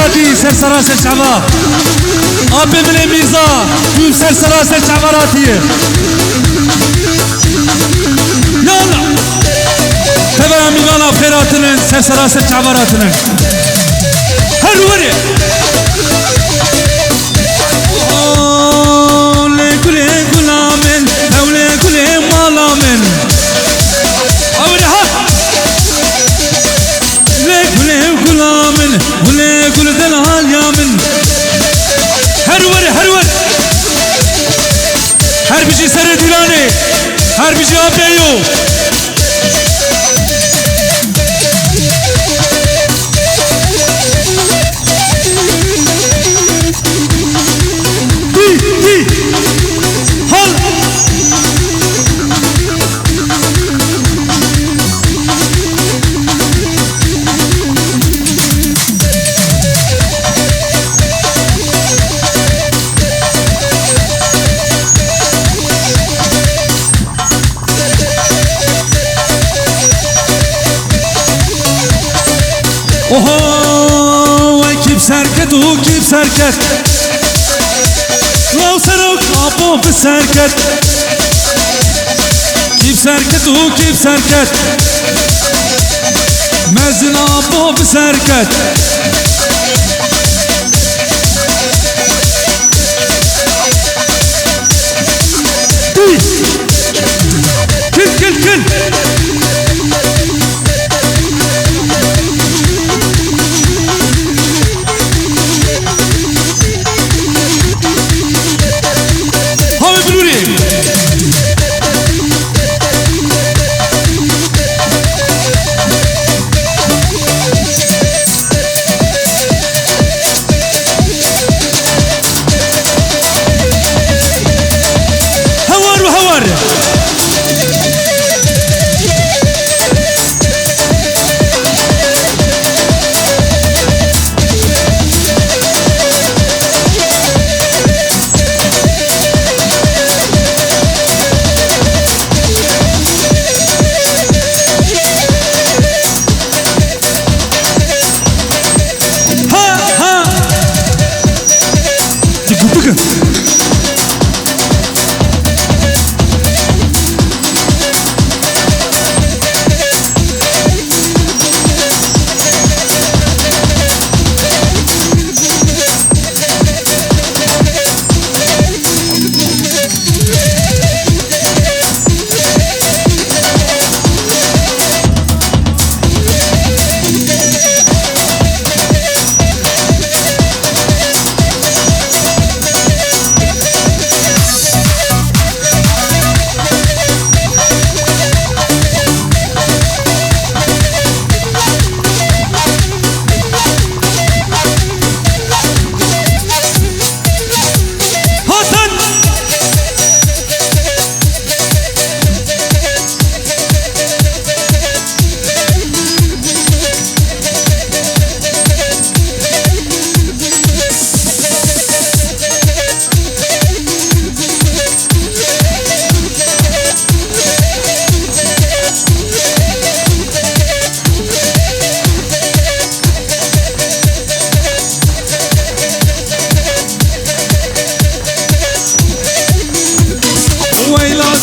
شعبراتي سرسراس الشعبات أبي من الميزة شوف سرسراس الشعبراتي يلا تبع ميغانا خيراتنا سرسراس الشعبراتنا هروري لكل غلامن دولة كل مالامن أولها لكل غلامن ولكل دلال يامن هروري هر بيجي سر ديلاني هر بيجي أبيو اوه كيف سركت وكيف سركت لو سرق ابو في السركت كيف سركت وكيف سركت مازن ابو في السركت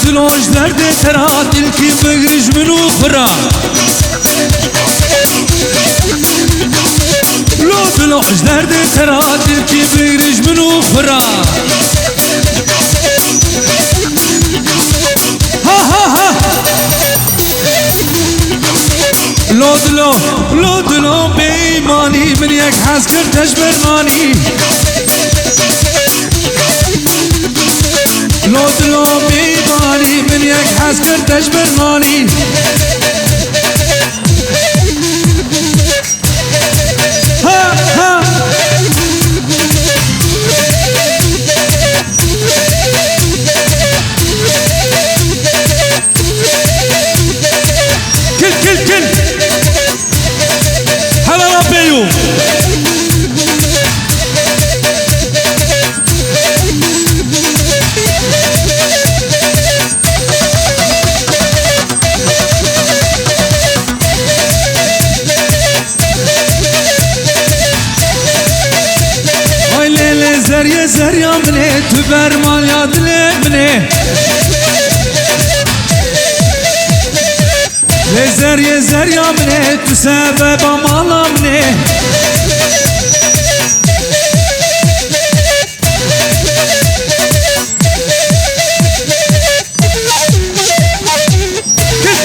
كل لوج درد ترات الكي بغرج من أخرى لوج درد ترات الكي بغرج من أخرى ها لو بيماني من يك حسكر تجبرماني لو بيماني من يك حسكر تجبرماني ها كل هلا ربيو زر زر يا مني تبرمان يا دلي مني زر زر يا مني تسبب مالا مني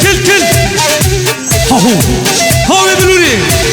كل هاو يبلوني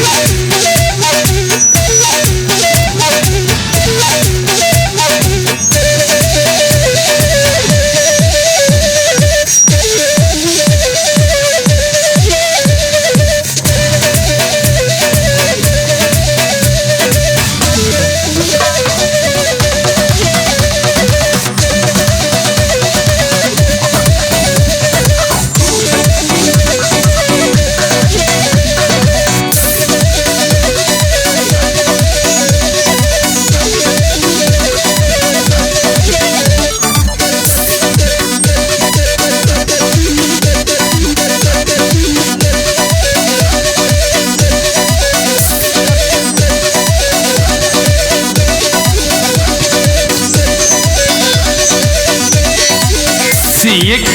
سيك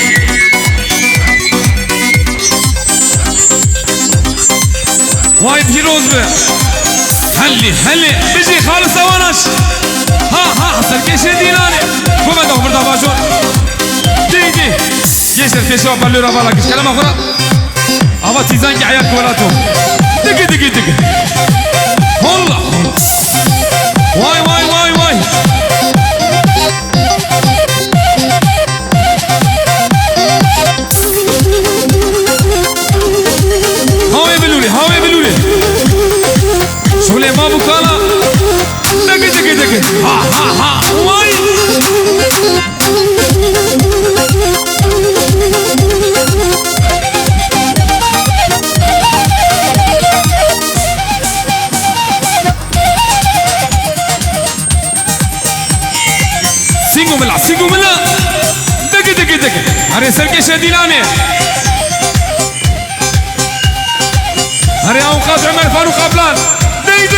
وايد هيروز هلي بيجي خالص اوانش ها سركيش ديناني وما دو بردا باجون دي يسر كيشو بالورا بالا كيش كلام اخرى اما تيزان عيالك ولاتو دق والله واي هاو يبلولي شغلي ما بكالا دق ها واي سينغو ملا دق هري سركش ديلاني هري اوقات عمر فاروق قبلان دي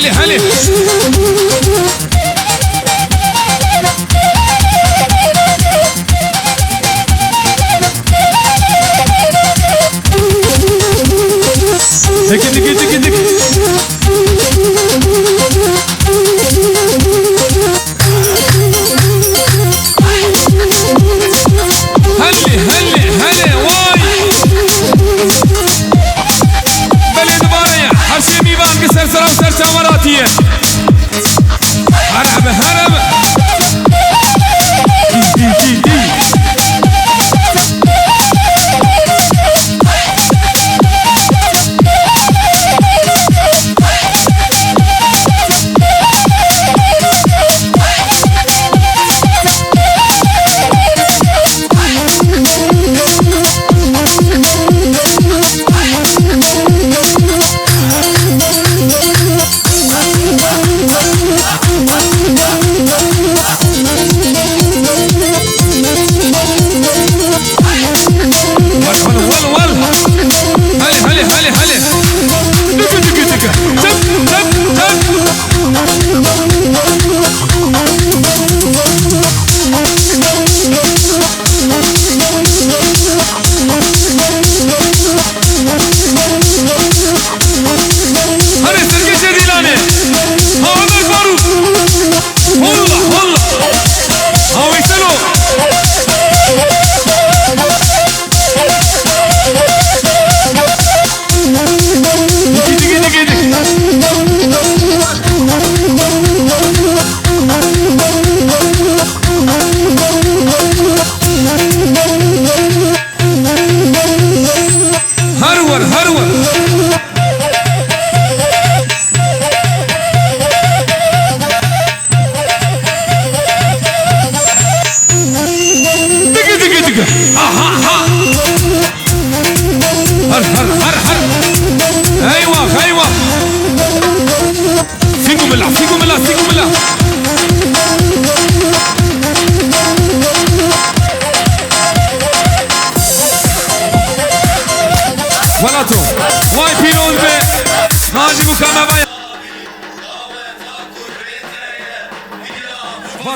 هلي دق هلي واي بلي دبارية حرشي ميبان قصر سرا وسر شامراتية هرب دي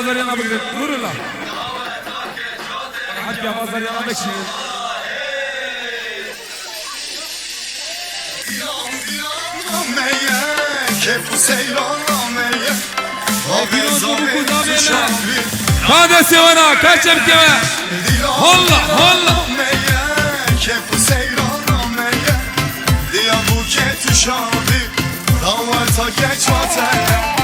آواز داریم بگید نور الله حتی آواز داریم بکشید كيف سيران رامية هذا سوانا كاتب كما هلا هلا كيف سيران رامية دي ابوك تشابي دعوتك جواتها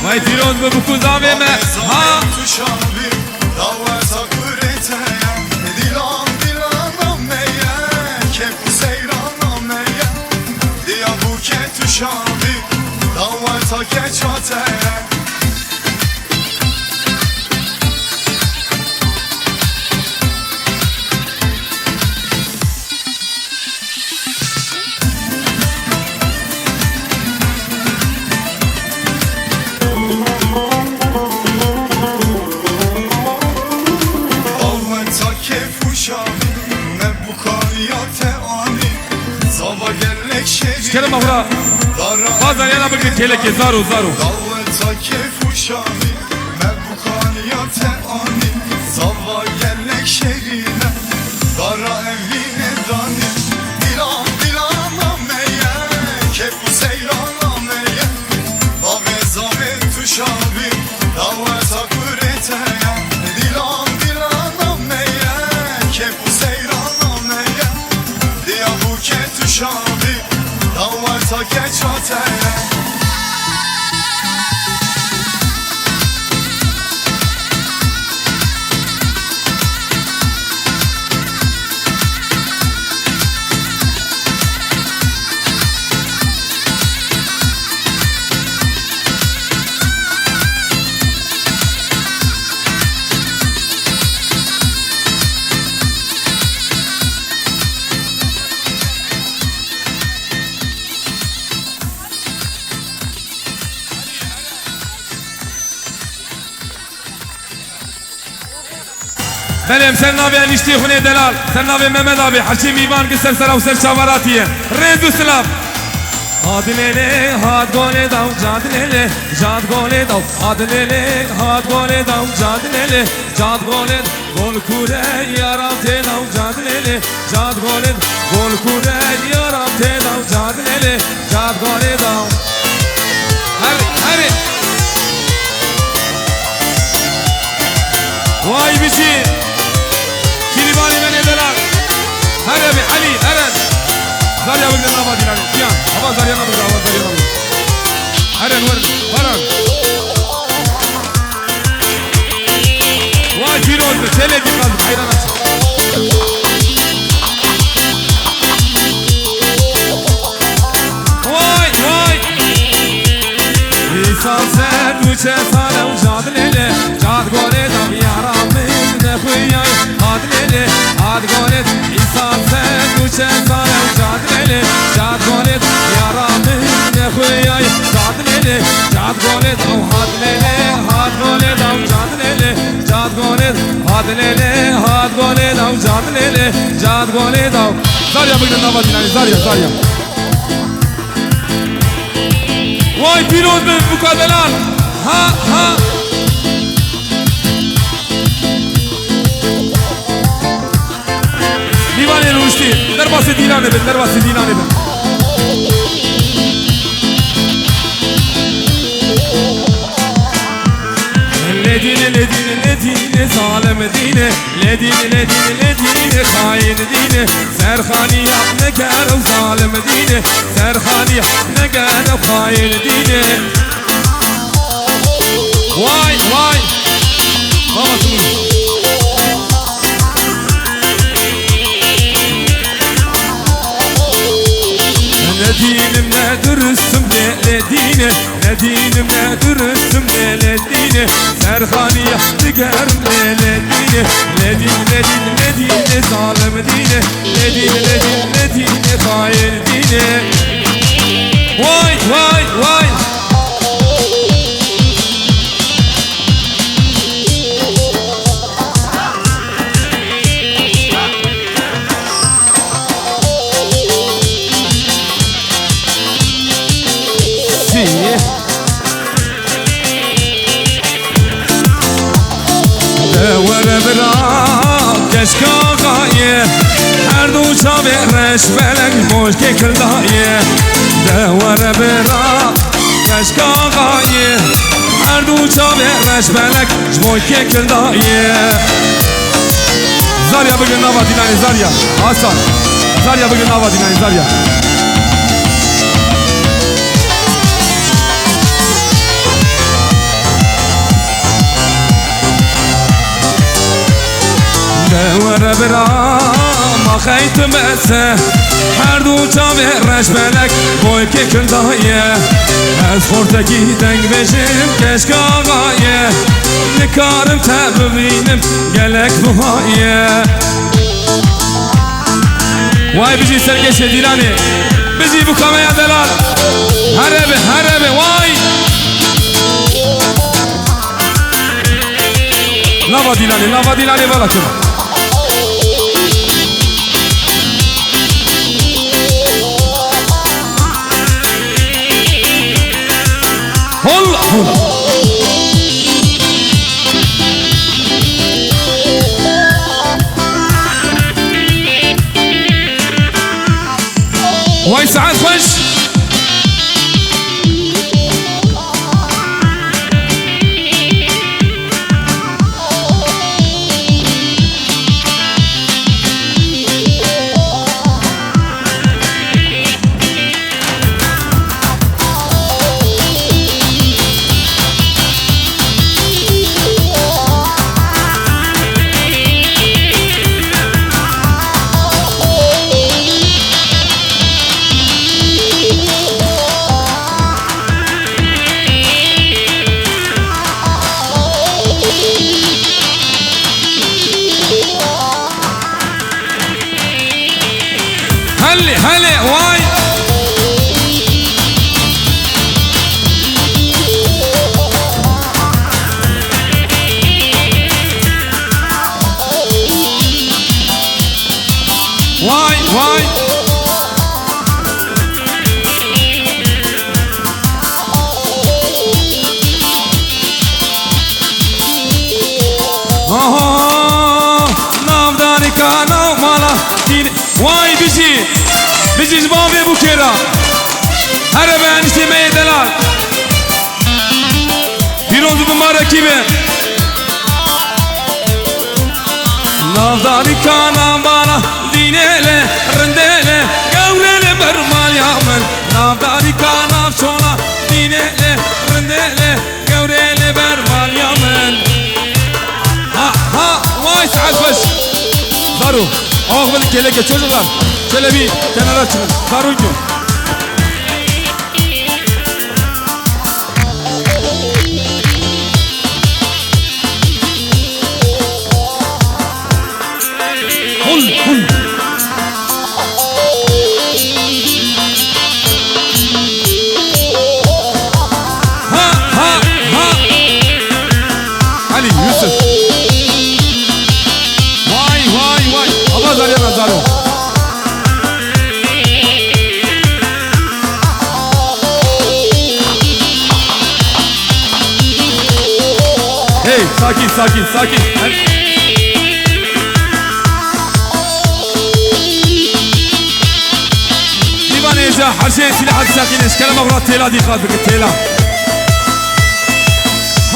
Vai tirando meu buco da meme ha كلام أخرى هذا أنا بقول كلك زارو زارو بله سرناوی انیشتی خونه دلال سرناوی محمد آبی حرچی میوان که سر و سر چاوراتیه ریز و سلام هاد لیله هاد گوله داو جاد لیله جاد گوله داو هاد لیله هاد گوله داو جاد لیله جاد گوله گل کوره یارم ته داو جاد لیله جاد گوله گل کوره یارم ته داو جاد لیله جاد گوله داو هری وای بیشی كليباني من دلال هربي علي أرد زاريا بقدر نبادي لاني كيان أبا زاريا نبقى أبا زاريا نبقى أرد ورد فرن واي فيروز تلي دي قلب حيران واي واي إنسان سر دوچه ساله و جاد لیله جاد گوله دم یارم نخویای هاد لیله هاد گوله انسان سر دوچه ساله و جاد لیله جاد گوله یارم نخویای جاد لیله جاد گوله دم هاد لیله هاد گوله دم جاد لیله جاد گوله هاد لیله هاد گوله دم جاد لیله جاد گوله دم زاريا بقدر نبادي نانی زاريا وای پیروز به مکادلان ها دیوانه روشتی در باسی دینانه بند لدين ظالم دينه لدين خاين دينه سرخاني نقر وظالم دينه سرخاني نقر وخاين دينه واي ماما dinim ne dürüstüm ne dine, ne dinim ne dürüstüm ne dine. Serhaniye digerim ne dine, ne din ne din ne dine zalim dine, ne din ne din ne dine hayır dine. Vay vay vay. Devre bırak keşke ağayı, her duça verreş belek boş kekildayı. Devre bırak keşke ağayı, her duça verreş belek boş kekildayı. Zarya bugün nava dinayı Zarya Hasan, Zarya bugün nava dinayı Zarya. Devre bırak خيت بأسه هردو چاوه رش بلک بای که کردایه از خورتکی دنگ بشم کشک آقایه نکارم تا ببینم گلک بهایه وای بجی سرگش دیرانی بجی بکامه دلال هربه وای لava dilani بالا کنم هلا واي ساعات خوش هلي واي واي نافداري كانوا مالا واي بيجي جبابي بوكيرا هربا انشتمي دلال بيروز بمباركي بي نافداري كانا بالا دينيلي رنديلي قوليلي برمال يامن نافداري كانا بشولا دينيلي رنديلي قوليلي برمال يامن ها واي سعد بس ضرو ağabey keleke çocuklar şöyle bir kenara çıkın Karuncu hul ha Ali Yusuf Zarya Nazaro hey sakin Divan Eza her şey silah sakin eşkalama vurat tela dikkat tela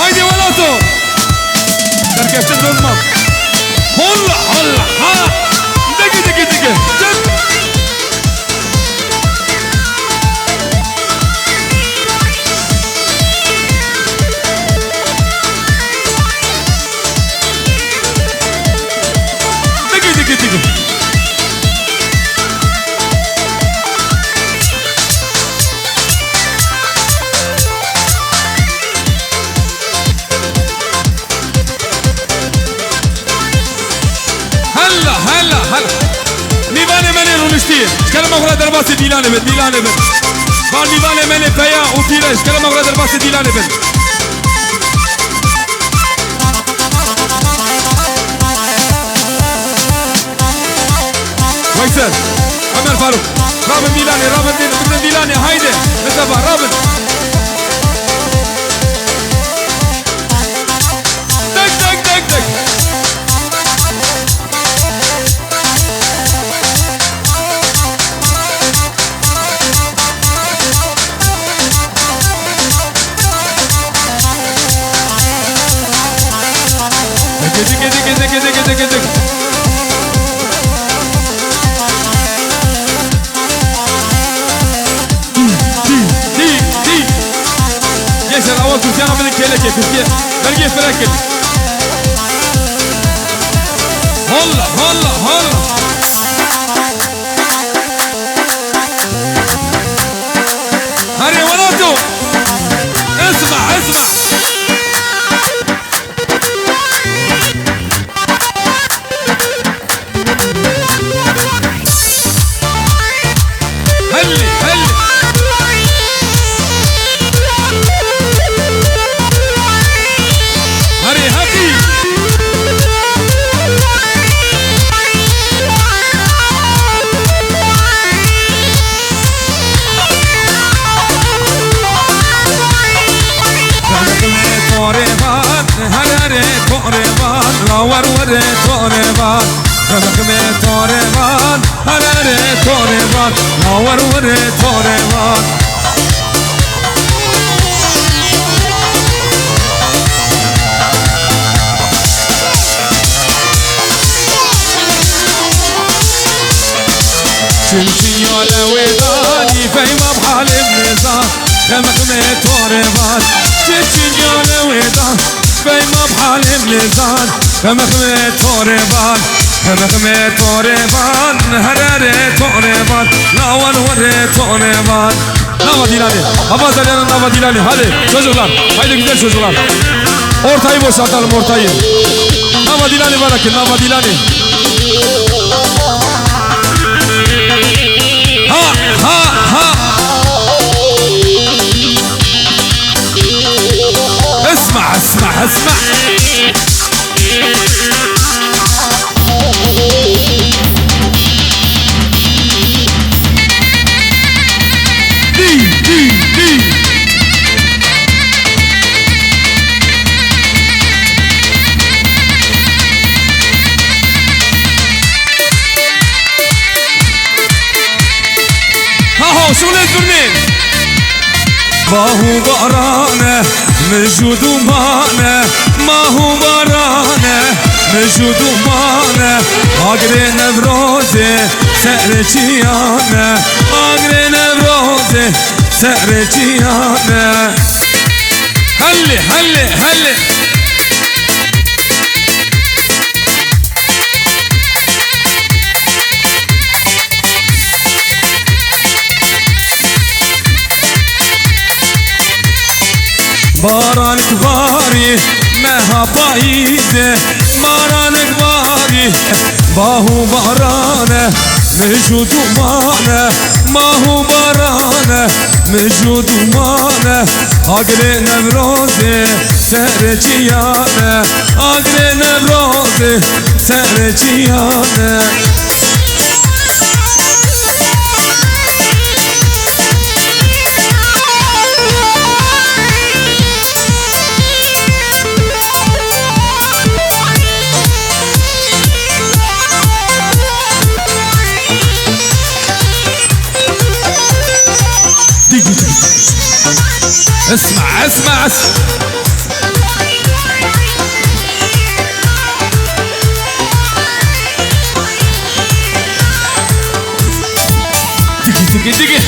haydi velato derkefte durmam holla ha Digi كلام أخرى درباسي ديلاني بن ديلاني بن بان ديلاني مني فيا وفيرش كلام أخرى درباسي ديلاني بن ويسر عمر فاروق رابن ديلاني رابن ديلاني هايدي مصطفى رابن دك دك دك دك دك ياسر اول كرسيانة من الكيلة كرسيانة بلقيه فراكل هلا هلا هلا هاري وناتو اسمع اسمع هلي هلي هاري هاتي وروري توريبان رمكمي توريبان هرري توريبان وروري توريبان شمشي على وداني فيما بحال النزاع رمكمي توريبان شمشي على وداني فيما بحال النزاع رمكمي توريبان رمكمي توريبان هرري توريبان وروري توريبان Nava Dilani, Abazaryan'ın Nava Dilani. Hadi çocuklar, haydi güzel çocuklar. Ortayı boşaltalım ortayı. Nava Dilani bırakın, Nava Dilani. Ha ha ha. اسمع اسمع اسمع. شغل الزرنين ما هو بارانه مجود مانه ما هو بارانه مجود مانه اگري نوروزه سرچيانه اگري نوروزه سرچيانه هلي هلي هلي باران كباري مها بايده باران كباري باهو بارانه مجود مانه ما هو بارانه مجود مانه اگري نوروزه سرچيانه اگري نوروزه سرچيانه اسمع اسمع اسمع دقي دقي دقي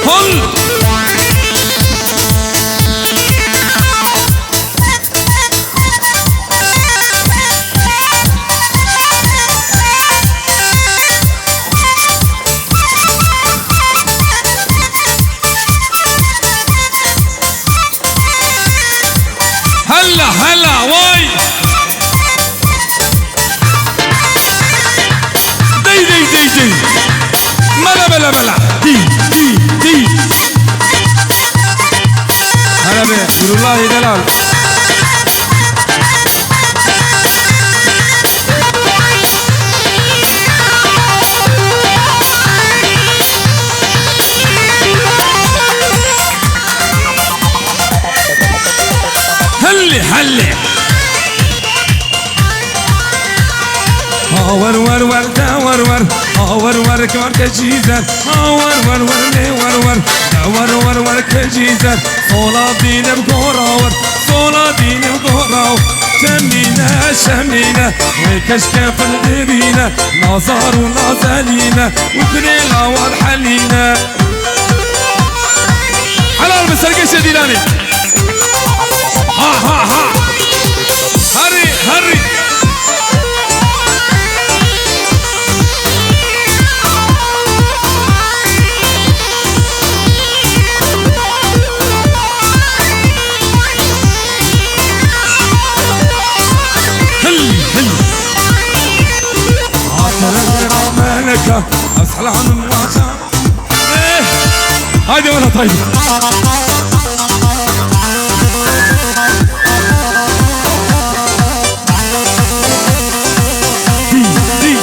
هل هلا هلا واي دي دي دي دي بلا بلا دي دي دي هلا بيه قولوا الله دلال هلي هلي ور ور ور دا ور ور ور ور كور كجيزر ور ور ور لي ور ور ور ور ور كجيزر صولا دين بقراور صولا دين بقراور شمينا شمينا وكشكف الدبينا نظر ونازلينا وكريلا والحلينا حلال بسرقش يا ديلاني ها ها ها هري هري أسحل عن الواسع إيه هايدي ولا طيب دي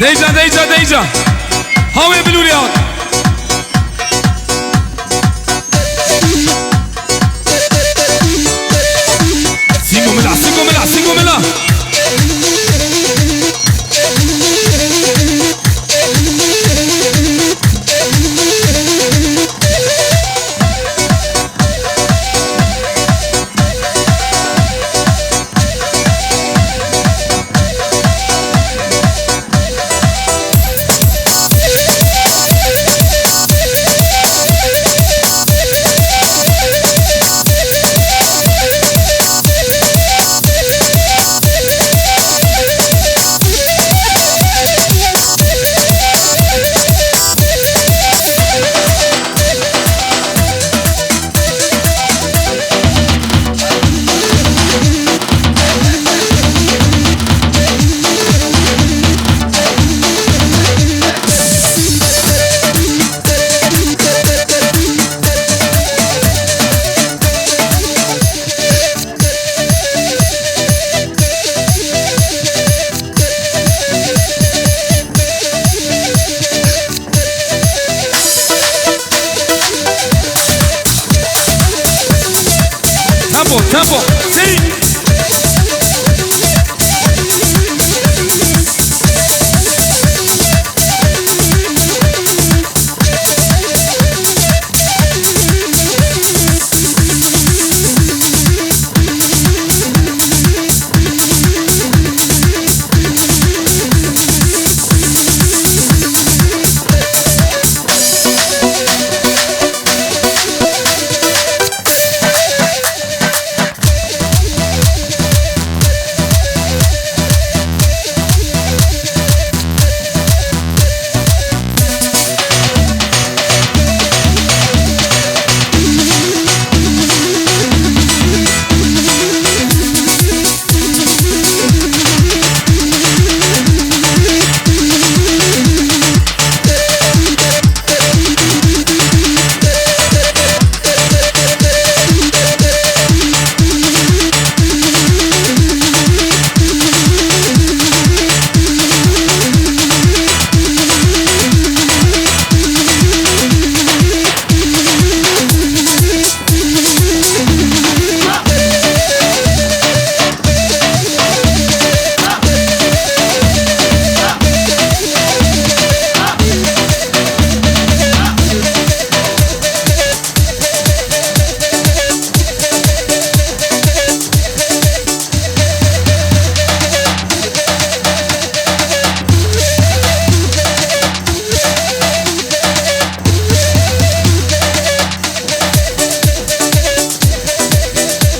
ديجا ديجا ديجا هاو يبلوا لي هاد سينجو ملا سينجو ملا سينجو ملا Tempo, sí.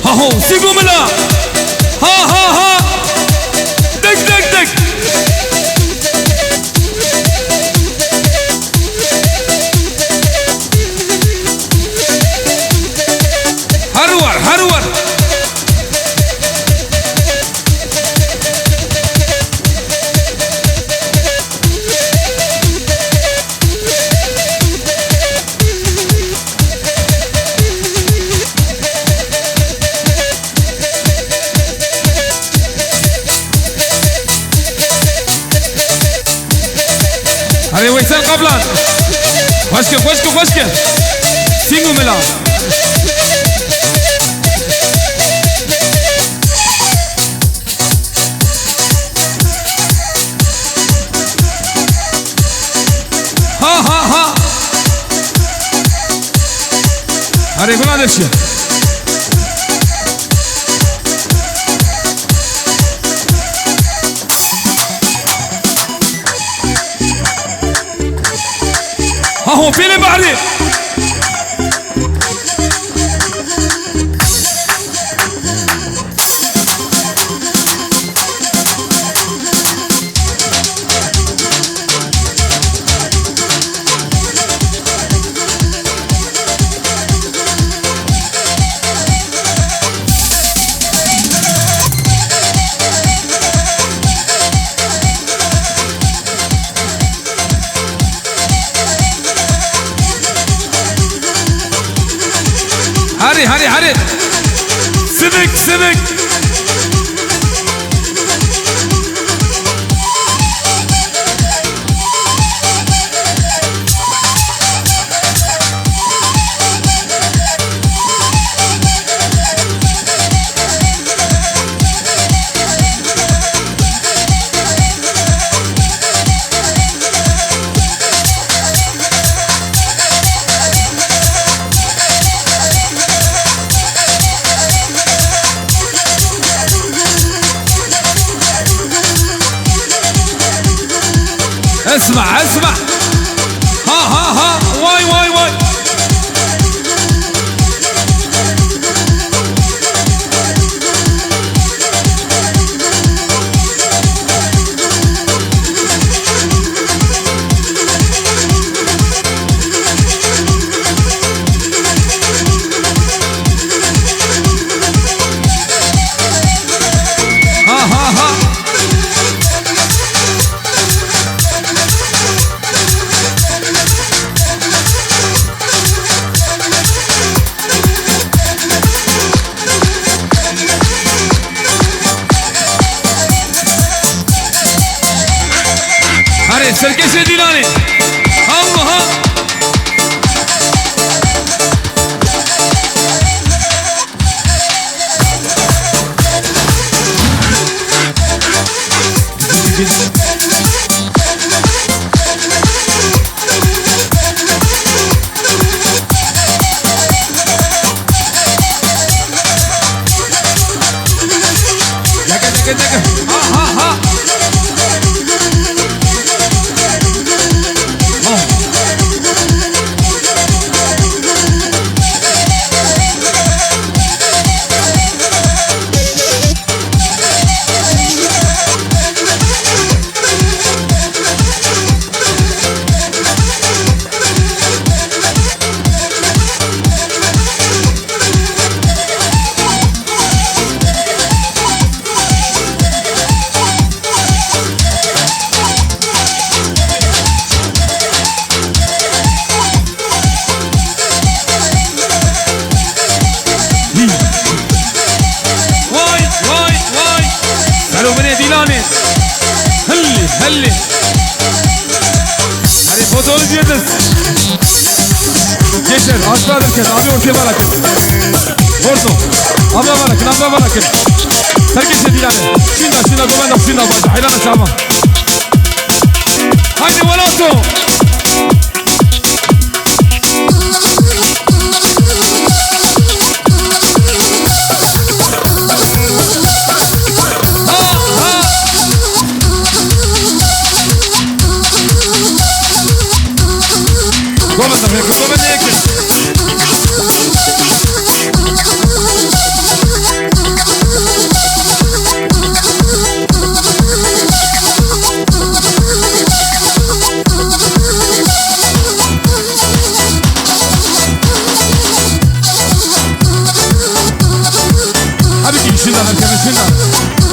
هو سيقوا ملا ها ها ها دق دق دق هرور هرور هري ويسال قبلا خوشك خوشك خوشك سينجو ملا ها ها ها هري قلنا دشيا ها هو فيلم بعدين هاري هاري سمك سمك اسمع اسمع ها ها ها واي واي واي ها ها ها سرکش دیلانی الله ها ها ها ها هلي هري فوتولي ديدس جيشر أشبه ذلك أبي وركي بالك بورتو أبا بالك أبا بالك تركيش ديانة شينا شينا قمنا شينا باجا حيلانا شاما هايدي ولاتو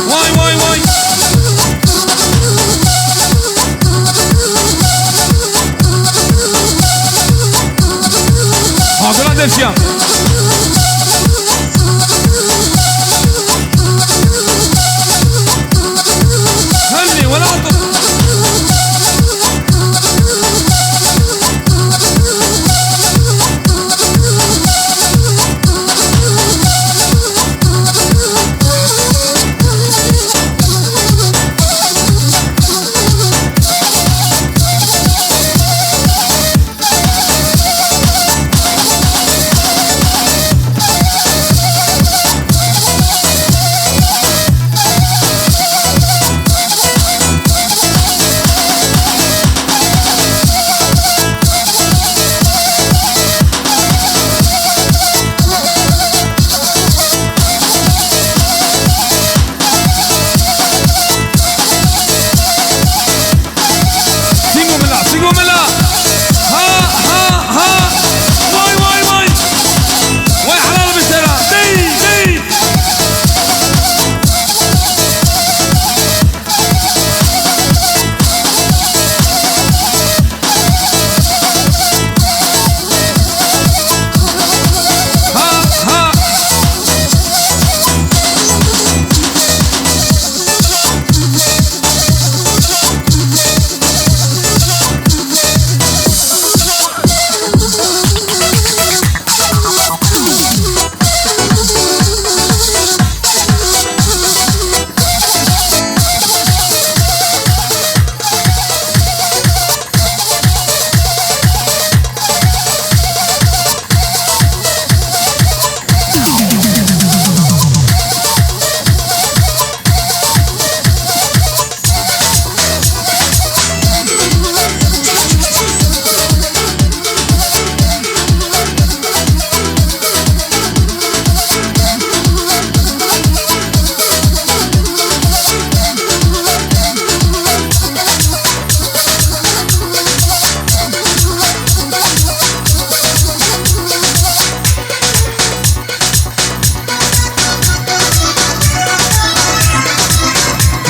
واي واي واي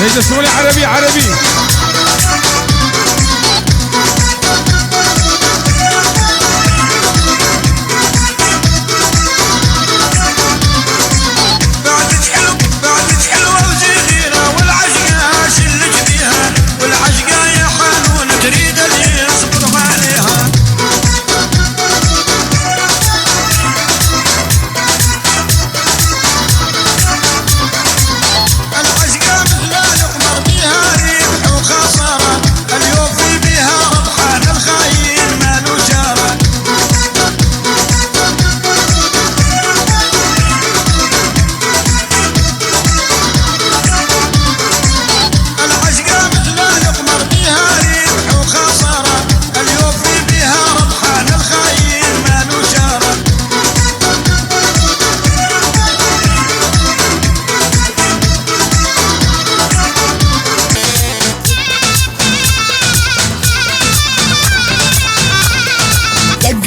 ليش اسمه لي عربي عربي.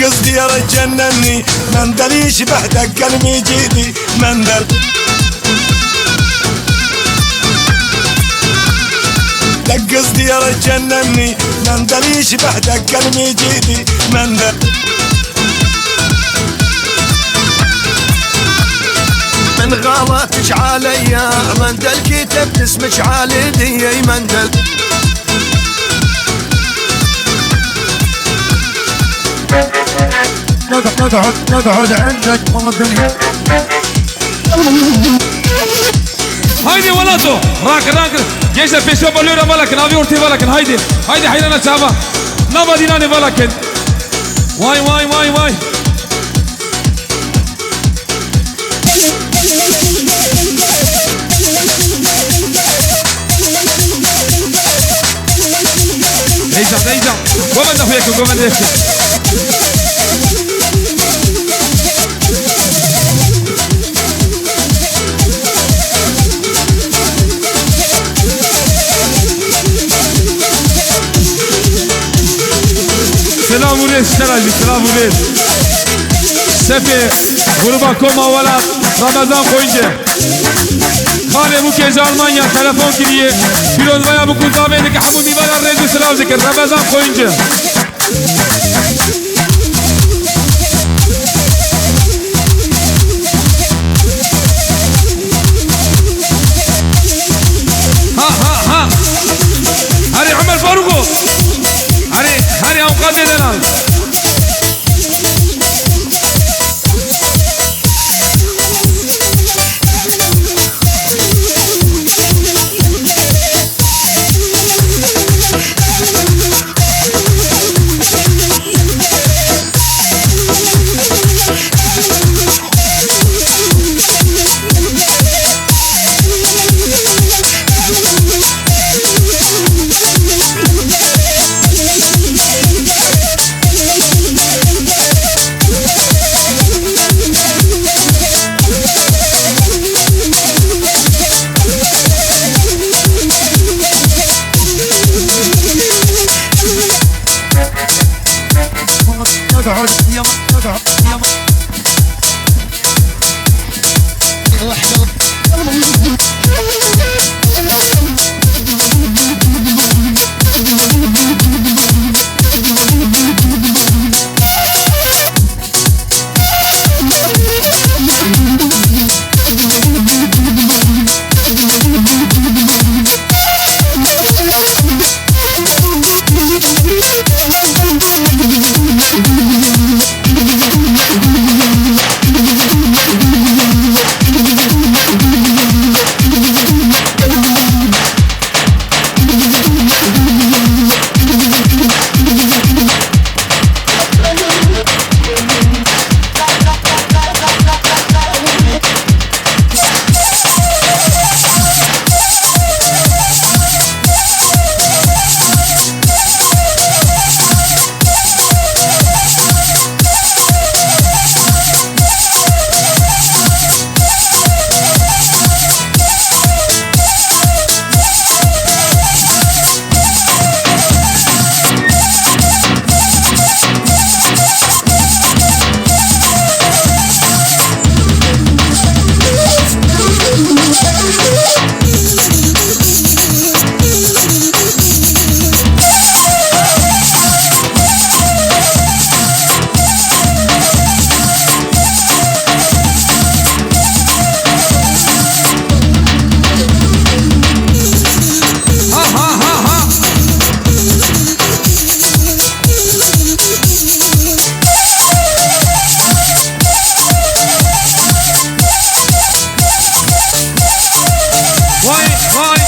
قصدي رجنني مندل يشبه دق المجيدي مندل دق قصدي رجنني مندل يشبه دق المجيدي مندل من غلطش عليا مندل كتبت اسمك عليدي يا مندل نقعد عندك والله الدنيا. هايدي ولاتو راكن جيش الفيشو بلورا ولكن ابي ورتي ولكن هايدي حيلنا شابا نبا ديناني ولكن واي ايجا قومن ده سلام وليد اشتراجي سلام وليد سفي غربا كوما ولا رمضان خوينجه خانه بو كيج المانيا تلفون كريه بيروز ويا بو كوزامه دك حمودي ولا ريدو سلام ذكر رمضان خوينجه ها هاري عمر فاروقو هاري اوقات دينا واي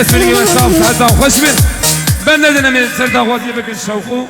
دست بنگی من صاف ساعتا خوش بین بند ندنم سر داغوازی بکن شوخو